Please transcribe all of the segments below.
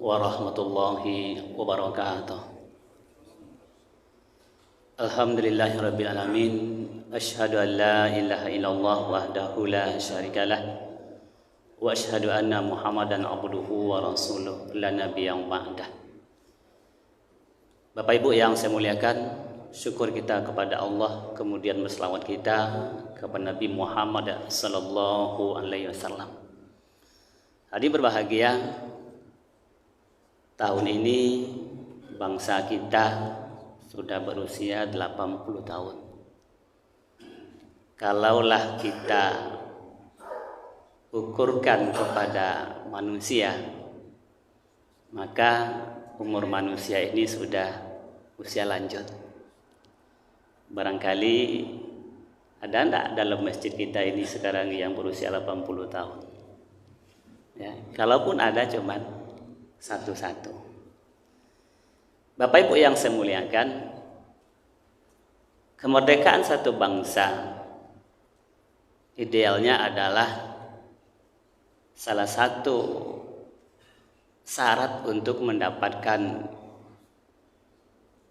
warahmatullahi wabarakatuh. Alhamdulillahirabbil alamin. Asyhadu an la ilaha illallah wahdahu la syarikalah wa asyhadu anna Muhammadan abduhu wa rasuluh la nabiyya ba'dah. Bapak Ibu yang saya muliakan, syukur kita kepada Allah, kemudian berselawat kita kepada Nabi Muhammad sallallahu alaihi wasallam. Hadirin berbahagia, tahun ini bangsa kita sudah berusia 80 tahun. Kalaulah kita ukurkan kepada manusia, maka umur manusia ini sudah usia lanjut. Barangkali ada enggak dalam masjid kita ini sekarang yang berusia 80 tahun? Ya, kalaupun ada cuman satu-satu. Bapak Ibu yang saya muliakan, kemerdekaan satu bangsa idealnya adalah salah satu syarat untuk mendapatkan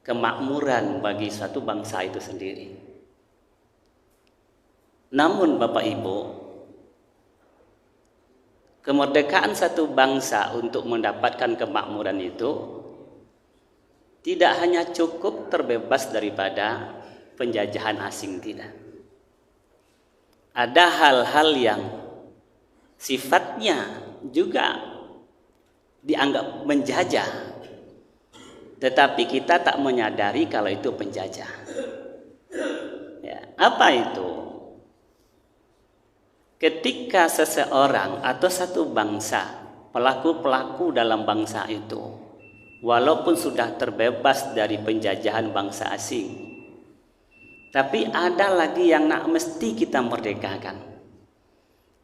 kemakmuran bagi suatu bangsa itu sendiri. Namun Bapak Ibu, kemerdekaan satu bangsa untuk mendapatkan kemakmuran itu tidak hanya cukup terbebas daripada penjajahan asing, tidak. Ada hal-hal yang sifatnya juga dianggap menjajah, tetapi kita tak menyadari kalau itu penjajah. Ya, apa itu? Ketika seseorang atau satu bangsa, pelaku-pelaku dalam bangsa itu, walaupun sudah terbebas dari penjajahan bangsa asing, tapi ada lagi yang nak mesti kita merdekakan.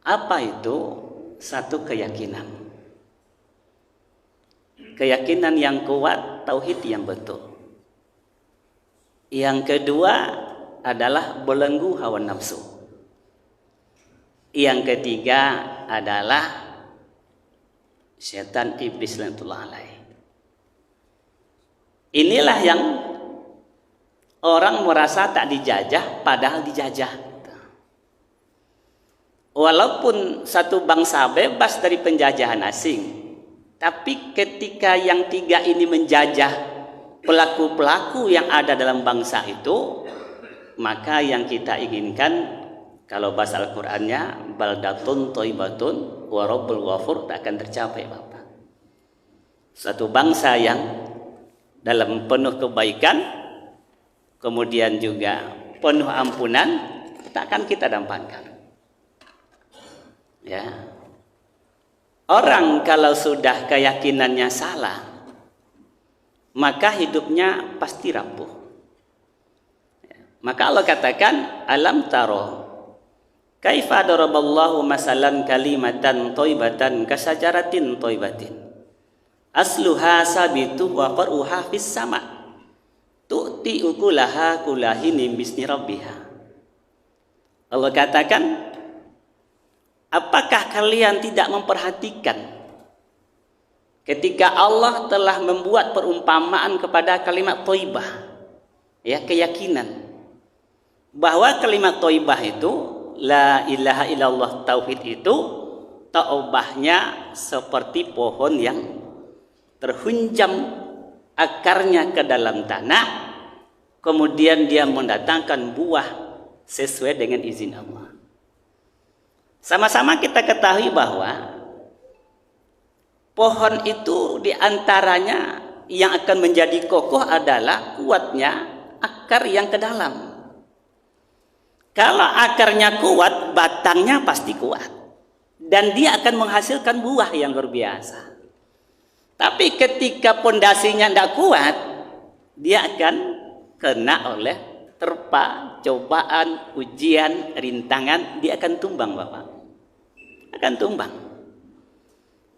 Apa itu? Satu keyakinan. Keyakinan yang kuat, tauhid yang betul. Yang kedua adalah belenggu hawa nafsu. Yang ketiga adalah setan iblis lanatullah alaih. Inilah yang orang merasa tak dijajah, padahal dijajah. Walaupun satu bangsa bebas dari penjajahan asing, tapi ketika yang tiga ini menjajah pelaku-pelaku yang ada dalam bangsa itu, maka yang kita inginkan, kalau bahasa Al-Qur'annya, baldatun thayyibatun wa rabbul ghafur, tak akan tercapai Bapak. Satu bangsa yang dalam penuh kebaikan, kemudian juga penuh ampunan, takkan kita dapatkan. Ya, orang kalau sudah keyakinannya salah, maka hidupnya pasti rapuh. Ya, maka Allah katakan, alam taro kaifa daraballahu masalan kalimatan thayyibatan kasajaratin thayyibatin asluha sabitu wa qaruha fis sama tu'ti ukulaha kulahinim bisni rabbiha. Allah katakan, apakah kalian tidak memperhatikan ketika Allah telah membuat perumpamaan kepada kalimat thayyibah, ya, keyakinan bahwa kalimat thayyibah itu, la ilaha illallah, tauhid itu, taubahnya seperti pohon yang terhunjam akarnya ke dalam tanah, kemudian dia mendatangkan buah sesuai dengan izin Allah. Sama-sama kita ketahui bahwa pohon itu diantaranya yang akan menjadi kokoh adalah kuatnya akar yang ke dalam. Kalau akarnya kuat, batangnya pasti kuat, dan dia akan menghasilkan buah yang luar biasa. Tapi ketika pondasinya tidak kuat, dia akan kena oleh terpa, cobaan, ujian, rintangan, dia akan tumbang Bapak. Akan tumbang.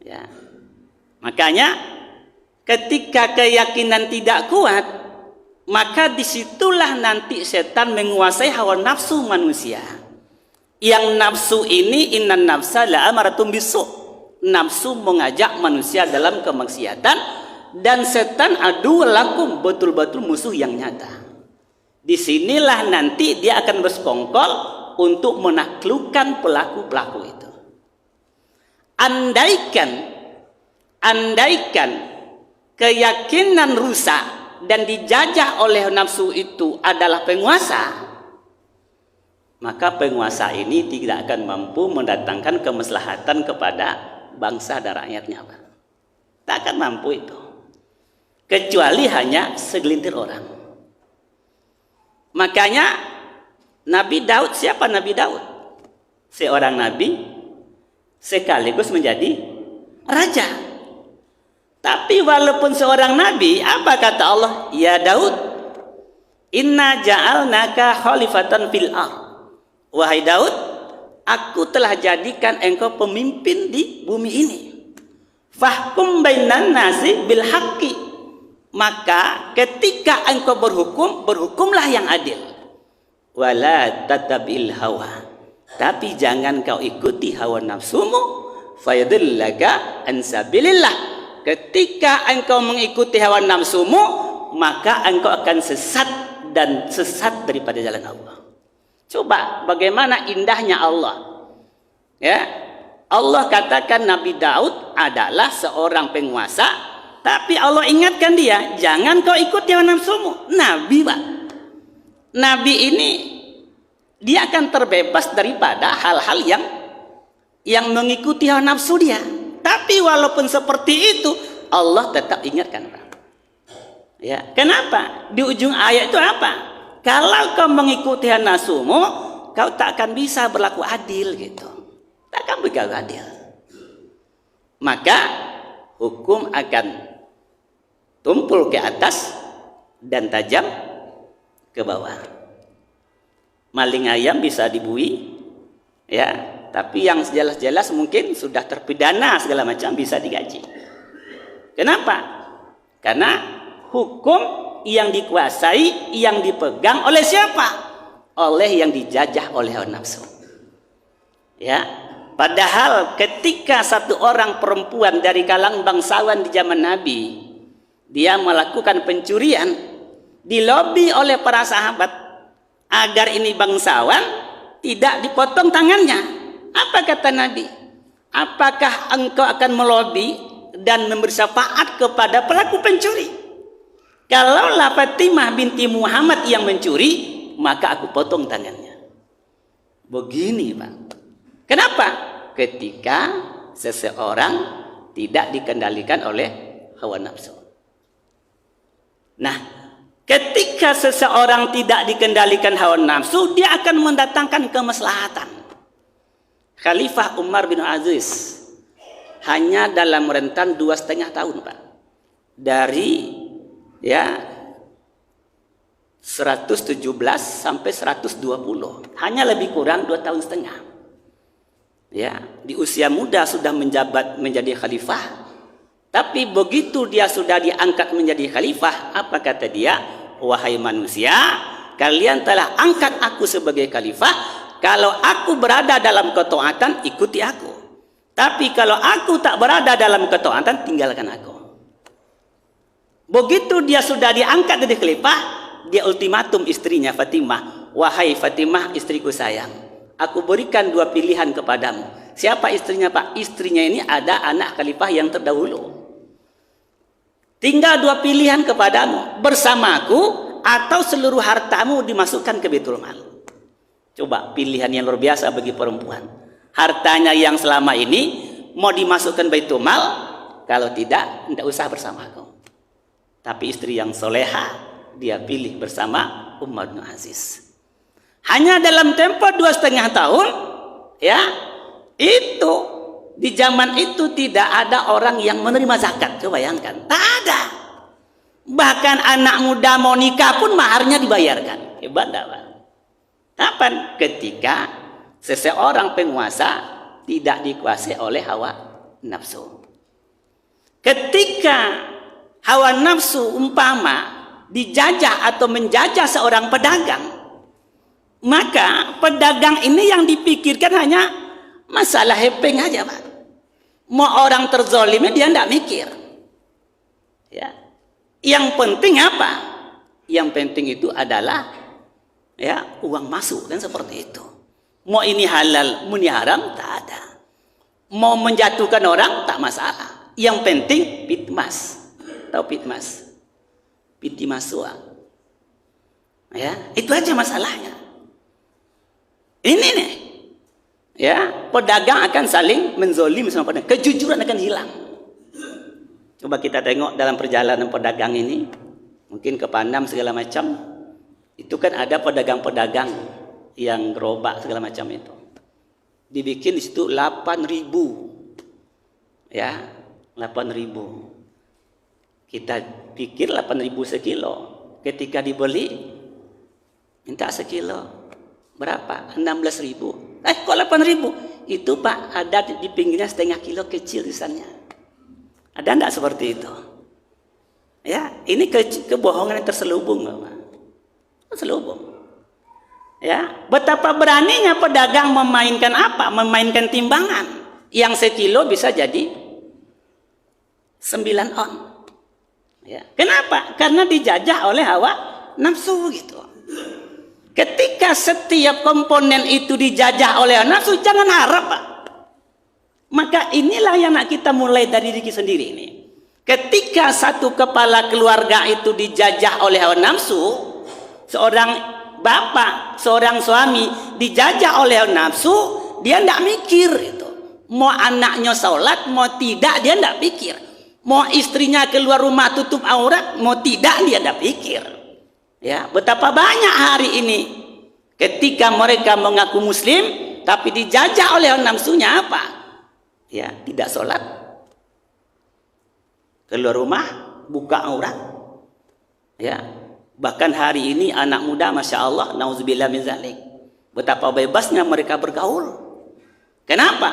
Ya. Makanya ketika keyakinan tidak kuat, maka disitulah nanti setan menguasai hawa nafsu manusia. Yang nafsu ini, innan nafsa la amaratum bisu'. nafsu mengajak manusia dalam kemaksiatan, dan setan adu lakum, betul-betul musuh yang nyata. Disinilah nanti dia akan bersekongkol untuk menaklukkan pelaku-pelaku itu. Andaikan keyakinan rusak dan dijajah oleh nafsu itu adalah penguasa, maka penguasa ini tidak akan mampu mendatangkan kemaslahatan kepada bangsa dan rakyatnya, Pak. Tak akan mampu itu, kecuali hanya segelintir orang. Makanya Nabi Daud, siapa Nabi Daud? Seorang nabi sekaligus menjadi raja. Tapi walaupun seorang nabi, apa kata Allah? Ya Daud, inna ja'alnaka khalifatan fil ardh. Wahai Daud, aku telah jadikan engkau pemimpin di bumi ini. Fahkum bainan nasi bil haqqi. Maka ketika engkau berhukum, berhukumlah yang adil. Wala tatabil hawa. Tapi jangan kau ikuti hawa nafsumu, fayadillaka an sabilillah. Ketika engkau mengikuti hawa nafsumu, maka engkau akan sesat dan sesat daripada jalan Allah. Coba bagaimana indahnya Allah. Ya, Allah katakan Nabi Daud adalah seorang penguasa, tapi Allah ingatkan dia, jangan kau ikuti hawa nafsumu. Nabi, Pak. Nabi ini dia akan terbebas daripada hal-hal yang mengikuti hawa nafsu dia. Tapi walaupun seperti itu, Allah tetap ingatkan, Pak. Ya, kenapa? Di ujung ayat itu apa? Kalau kau mengikuti hawa nafsumu, kau tak akan bisa berlaku adil gitu. Tak akan berlaku adil. Maka hukum akan tumpul ke atas dan tajam ke bawah. Maling ayam bisa dibui, ya, tapi yang jelas-jelas mungkin sudah terpidana segala macam bisa digaji. Kenapa? Karena hukum yang dikuasai, yang dipegang oleh siapa? Oleh yang dijajah oleh hawa nafsu. Ya, padahal ketika satu orang perempuan dari kalangan bangsawan di zaman Nabi, dia melakukan pencurian, dilobi oleh para sahabat agar ini bangsawan tidak dipotong tangannya. Apa kata Nabi? Apakah engkau akan melobi dan memberi syafaat kepada pelaku pencuri? Kalaulah Fatimah binti Muhammad yang mencuri, maka aku potong tangannya. Begini, Pak. Kenapa? Ketika seseorang tidak dikendalikan oleh hawa nafsu. Nah, ketika seseorang tidak dikendalikan hawa nafsu, dia akan mendatangkan kemaslahatan. Khalifah Umar bin Aziz hanya dalam rentan 2,5 tahun, Pak. Dari 117 sampai 120. Hanya lebih kurang 2,5 tahun. Ya, di usia muda sudah menjabat menjadi khalifah. Tapi begitu dia sudah diangkat menjadi khalifah, apa kata dia? Wahai manusia, kalian telah angkat aku sebagai khalifah. Kalau aku berada dalam ketaatan, ikuti aku. Tapi kalau aku tak berada dalam ketaatan, tinggalkan aku. Begitu dia sudah diangkat jadi khalifah, dia ultimatum istrinya Fatimah. Wahai Fatimah, istriku sayang, aku berikan 2 pilihan kepadamu. Siapa istrinya, Pak? Istrinya ini ada anak khalifah yang terdahulu. Tinggal 2 pilihan kepadamu, bersamaku atau seluruh hartamu dimasukkan ke Baitul Mal. Coba pilihan yang luar biasa bagi perempuan. Hartanya yang selama ini mau dimasukkan Baitul Mal, kalau tidak usah bersamaku. Tapi istri yang soleha, dia pilih bersama Umar bin Aziz. Hanya dalam tempo 2,5 tahun, ya, itu di zaman itu tidak ada orang yang menerima zakat. Coba bayangkan, tak ada. Bahkan anak muda mau nikah pun maharnya dibayarkan. Hebat tak, Pak? Kapan? Ketika seseorang penguasa tidak dikuasai oleh hawa nafsu. Ketika hawa nafsu umpama dijajah atau menjajah seorang pedagang, maka pedagang ini yang dipikirkan hanya masalah hepeng aja, Pak. Mau orang terzolimi dia tidak mikir. Ya. Yang penting apa? Yang penting itu adalah ya uang masuk, kan seperti itu. Mau ini halal, mau ini haram, tak ada. Mau menjatuhkan orang tak masalah. Yang penting pitmas. Tahu pitmas? Piti masua. Ya, itu aja masalahnya. Ini nih. Ya, pedagang akan saling menzolim sama pedagang. Kejujuran akan hilang. Coba kita tengok dalam perjalanan pedagang ini, mungkin ke Panam segala macam, itu kan ada pedagang-pedagang yang gerobak segala macam itu. Dibikin di situ 8.000. Ya, 8.000. Kita pikir 8.000 sekilo. Ketika dibeli, minta sekilo. Berapa? 16.000. Kok 8.000? Itu Pak, ada di pinggirnya setengah kilo kecil tulisannya. Ada enggak seperti itu? Ya, ini kebohongan yang terselubung, Bapak. Terselubung. Ya, betapa beraninya pedagang memainkan apa? Memainkan timbangan. Yang sekilo bisa jadi 9 on. Ya. Kenapa? Karena dijajah oleh hawa nafsu gitu. Ketika setiap komponen itu dijajah oleh nafsu, jangan harap, Pak. Maka inilah yang nak kita mulai dari diri sendiri ini. Ketika satu kepala keluarga itu dijajah oleh hawa nafsu, seorang bapak, seorang suami dijajah oleh hawa nafsu, dia tidak mikir itu. Mau anaknya sholat, mau tidak, dia tidak pikir. Mau istrinya keluar rumah tutup aurat, mau tidak, dia tidak pikir. Ya, betapa banyak hari ini ketika mereka mengaku muslim tapi dijajah oleh nafsunya apa? Ya, tidak sholat, keluar rumah buka aurat. Ya, bahkan hari ini anak muda, masya Allah, nauzubillah min zalik, betapa bebasnya mereka bergaul. Kenapa?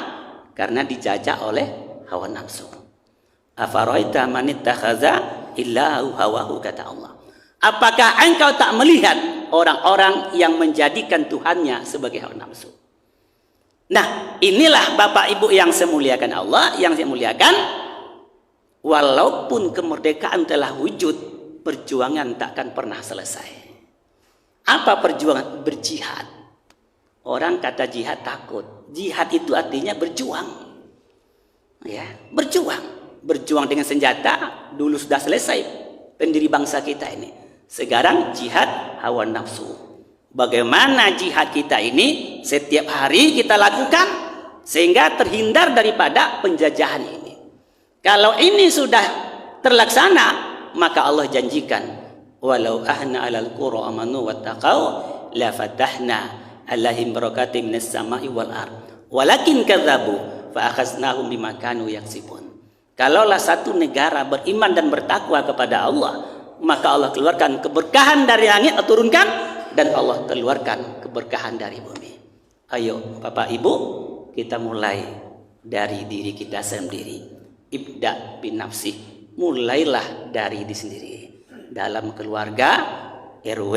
Karena dijajah oleh hawa nafsu. Afaraita man ittakhadha illahu hawahu, kata Allah. Apakah engkau tak melihat orang-orang yang menjadikan Tuhannya sebagai hawa nafsu? Nah, inilah Bapak Ibu yang saya muliakan Allah, yang saya muliakan. Walaupun kemerdekaan telah wujud, perjuangan takkan pernah selesai. Apa perjuangan? Berjihad. Orang kata jihad takut. Jihad itu artinya berjuang. Ya, berjuang. Berjuang dengan senjata dulu sudah selesai pendiri bangsa kita ini. Sekarang jihad hawa nafsu. Bagaimana jihad kita ini setiap hari kita lakukan sehingga terhindar daripada penjajahan ini. Kalau ini sudah terlaksana, maka Allah janjikan, walau ahna 'alal qura amanu wattaqau la fatahna 'alaihim barakatim minas sama'i wal ard. Walakin kadzabu fa akhaznahum bima kanu yaksibun. Kalaulah satu negara beriman dan bertakwa kepada Allah, maka Allah keluarkan keberkahan dari langit, turunkan, dan Allah keluarkan keberkahan dari bumi. Ayo Bapak Ibu, kita mulai dari diri kita sendiri. Ibda bin nafsi, mulailah dari diri sendiri. Dalam keluarga, RW,